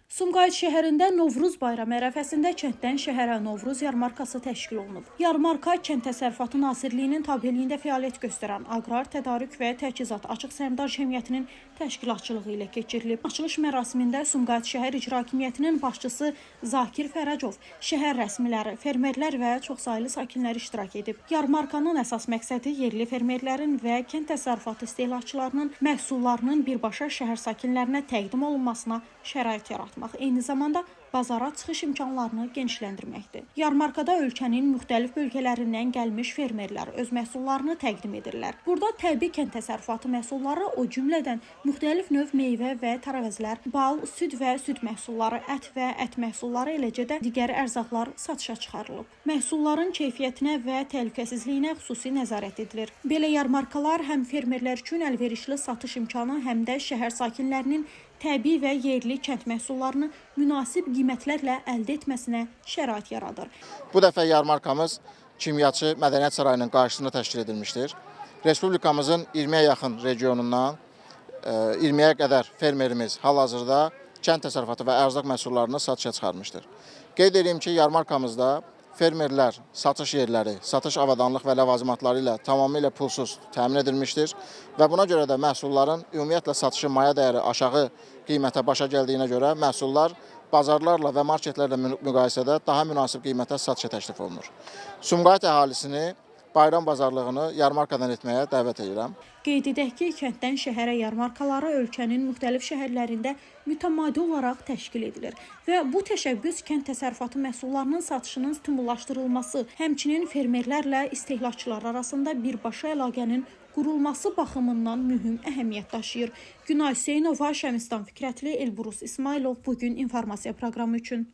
Sumqayıt şəhərində Novruz bayramı ərəfəsində kənddən şəhərə Novruz yarmarkası təşkil olunub. Yarmarka Kənd Təsərrüfatı Nazirliyinin tabeliyində fəaliyyət göstərən Aqrar Tədarük və Təchizat Açıq Səhmdar Cəmiyyətinin təşkilatçılığı ilə keçirilib. Açılış mərasimində Sumqayıt şəhər İcra Hakimiyyətinin başçısı Zakir Fərəcov, şəhər rəsmiləri, fermerlər və çoxsaylı sakinlər iştirak edib. Yarmarkanın əsas məqsədi yerli fermerlərin və kənd təsərrüfatı istehlakçılarının məhsullarının birbaşa şəhər sakinlərinə təqdim olunmasına şərait yaratmaq, eyni zamanda bazara çıxış imkanlarını genişləndirməkdir. Yarmarkada ölkənin müxtəlif bölgələrindən gəlmiş fermerlər öz məhsullarını təqdim edirlər. Burada təbii kənd təsərrüfatı məhsulları, o cümlədən müxtəlif növ meyvə və tərəvəzlər, bal, süd və süd məhsulları, ət və ət məhsulları, eləcə də digər ərzaqlar satışa çıxarılıb. Məhsulların keyfiyyətinə və təhlükəsizliyinə xüsusi nəzarət edilir. Belə yarmarkalar həm fermerlər üçün əlverişli satış imkanı, həm də şəhər sakinlərinin təbii və yerli kənd məhsullarını münasib qiymətlərlə əldə etməsinə şərait yaradır. Bu dəfə yarmarkamız Kimyaçı Mədəniyyət Sarayının qarşısında təşkil edilmişdir. Respublikamızın 20-yə yaxın regionundan 20-yə qədər fermerimiz hal-hazırda kənd təsərrüfatı və ərzaq məhsullarını satışa çıxarmışdır. Qeyd edeyim ki, yarmarkamızda fermerlər satış yerləri, satış avadanlıq və ləvazimatları ilə tamamilə pulsuz təmin edilmişdir və buna görə də məhsulların ümumiyyətlə satışı maya dəyəri aşağı qiymətə başa gəldiyinə görə məhsullar bazarlarla və marketlərlə müqayisədə daha münasib qiymətə satışa təklif olunur. Sumqayıt əhalisini bayram bazarlığını yarmarkadan etməyə dəvət edirəm. Qeyd edək ki, kənddən şəhərə yarmarkaları ölkənin müxtəlif şəhərlərində mütəmadi olaraq təşkil edilir və bu təşəbbüs kənd təsərrüfatı məhsullarının satışının stimullaşdırılması, həmçinin fermerlərlə istehlakçılar arasında birbaşa əlaqənin qurulması baxımından mühüm əhəmiyyət daşıyır. Günay Hüseynova, Şəmistan Fikrətli, Elbrus İsmailov bugün informasiya proqramı üçün.